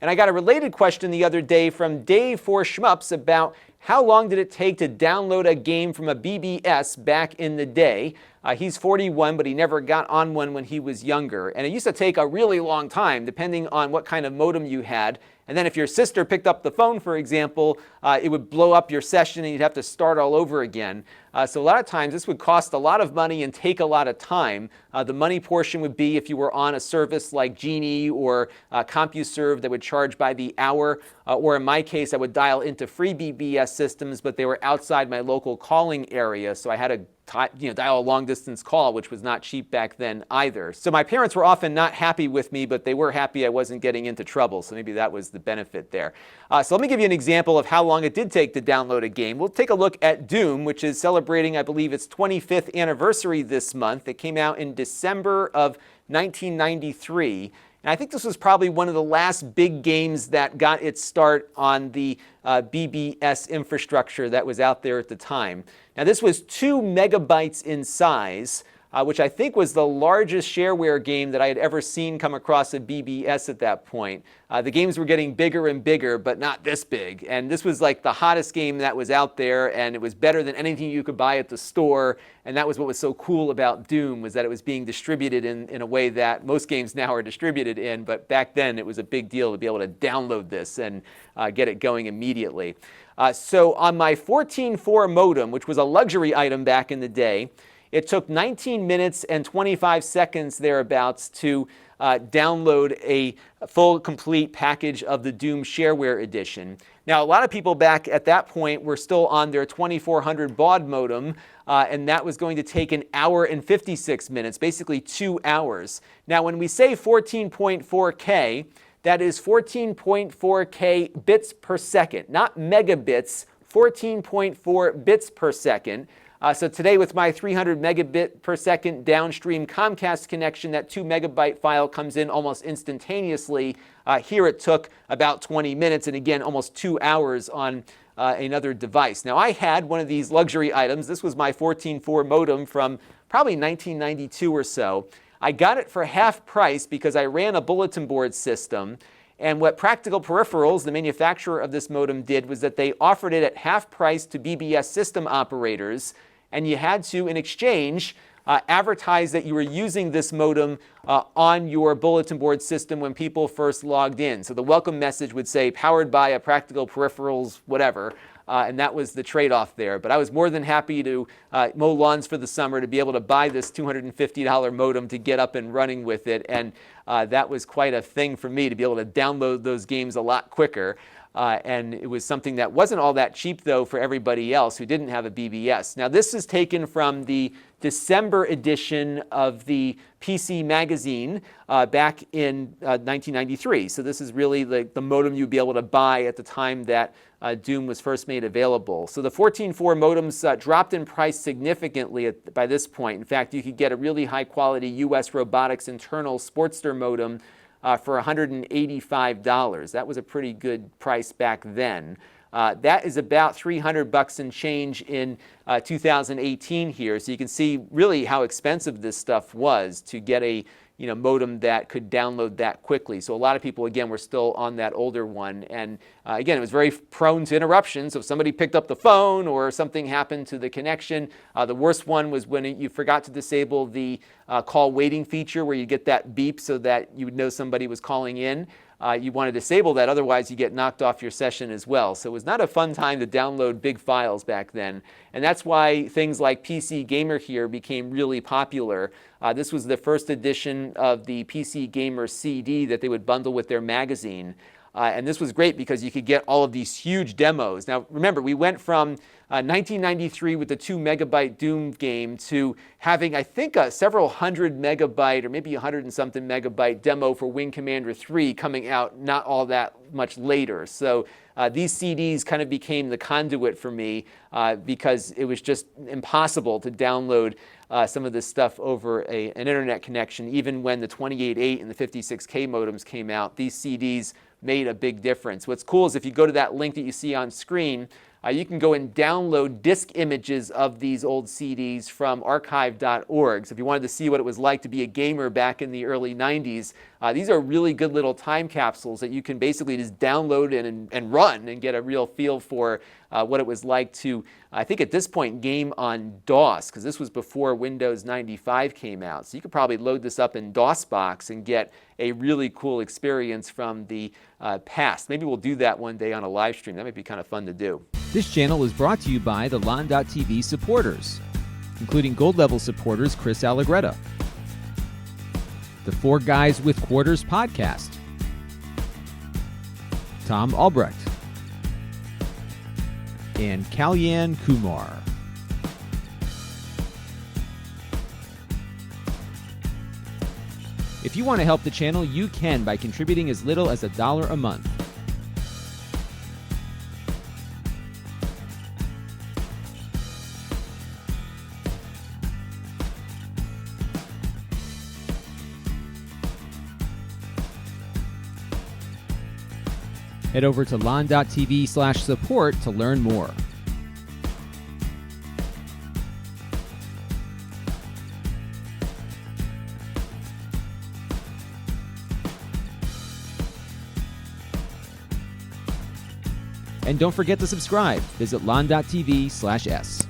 And I got a related question the other day from Dave for Shmups about how long did it take to download a game from a BBS back in the day. He's 41, but he never got on one when he was younger. And it used to take a really long time, depending on what kind of modem you had. And then if your sister picked up the phone, for example, it would blow up your session and you'd have to start all over again. So a lot of times this would cost a lot of money and take a lot of time. The money portion would be if you were on a service like Genie or CompuServe that would charge by the hour. Or in my case, I would dial into free BBS systems, but they were outside my local calling area. So I had to dial a long-distance call, which was not cheap back then either. So my parents were often not happy with me, but they were happy I wasn't getting into trouble. So maybe that was the benefit there. So let me give you an example of how long it did take to download a game. We'll take a look at Doom, which is celebrating, I believe, its 25th anniversary this month. It came out in December of 1993. And I think this was probably one of the last big games that got its start on the BBS infrastructure that was out there at the time. Now, this was 2 megabytes in size, which I think was the largest shareware game that I had ever seen come across a BBS at that point. The games were getting bigger and bigger, but not this big. And this was like the hottest game that was out there, and it was better than anything you could buy at the store. And that was what was so cool about Doom, was that it was being distributed in a way that most games now are distributed in. But back then, it was a big deal to be able to download this and get it going immediately. So on my 14.4 modem, which was a luxury item back in the day, it took 19 minutes and 25 seconds thereabouts to download a full, complete package of the Doom Shareware Edition. Now, a lot of people back at that point were still on their 2400 baud modem, and that was going to take an hour and 56 minutes, basically 2 hours. Now, when we say 14.4K, that is 14.4K bits per second, not megabits, 14.4 bits per second. So today with my 300 megabit per second downstream Comcast connection, that 2 megabyte file comes in almost instantaneously. Here it took about 20 minutes and again almost 2 hours on another device. Now I had one of these luxury items. This was my 14.4 modem from probably 1992 or so. I got it for half price because I ran a bulletin board system. And what Practical Peripherals, the manufacturer of this modem, did was that they offered it at half price to BBS system operators. And you had to, in exchange, advertise that you were using this modem on your bulletin board system when people first logged in. So the welcome message would say, powered by a Practical Peripherals, whatever. And that was the trade-off there. But I was more than happy to mow lawns for the summer to be able to buy this $250 modem to get up and running with it. And that was quite a thing for me to be able to download those games a lot quicker. And it was something that wasn't all that cheap, though, for everybody else who didn't have a BBS. Now, this is taken from the December edition of the PC Magazine back in 1993. So this is really the modem you'd be able to buy at the time that Doom was first made available. So the 14.4 modems dropped in price significantly by this point. In fact, you could get a really high-quality US Robotics internal Sportster modem for $185. That was a pretty good price back then. That is about $300 and change in 2018 here. So you can see really how expensive this stuff was to get a modem that could download that quickly. So a lot of people, again, were still on that older one. And again, it was very prone to interruptions. So if somebody picked up the phone or something happened to the connection, the worst one was when you forgot to disable the call waiting feature where you get that beep so that you would know somebody was calling in. You want to disable that, otherwise you get knocked off your session as well. So it was not a fun time to download big files back then. And that's why things like PC Gamer here became really popular. This was the first edition of the PC Gamer CD that they would bundle with their magazine. And this was great because you could get all of these huge demos. Now remember, we went from 1993 with the 2 megabyte Doom game to having, I think, a several hundred megabyte or maybe 100 and something megabyte demo for Wing Commander 3 coming out not all that much later. So these CDs kind of became the conduit for me because it was just impossible to download some of this stuff over an internet connection. Even when the 28.8 and the 56K modems came out, these CDs made a big difference. What's cool is if you go to that link that you see on screen, you can go and download disk images of these old CDs from archive.org. So if you wanted to see what it was like to be a gamer back in the early 90s, These are really good little time capsules that you can basically just download and run and get a real feel for what it was like to, I think at this point, game on DOS, because this was before Windows 95 came out. So you could probably load this up in DOSBox and get a really cool experience from the past. Maybe we'll do that one day on a live stream. That might be kind of fun to do. This channel is brought to you by the Lon.TV supporters, including gold level supporters Chris Allegretta, the Four Guys with Quarters podcast, Tom Albrecht, and Kalyan Kumar. If you want to help the channel, you can by contributing as little as $1 a month. Head over to lon.tv/support to learn more. And don't forget to subscribe. Visit lon.tv/s.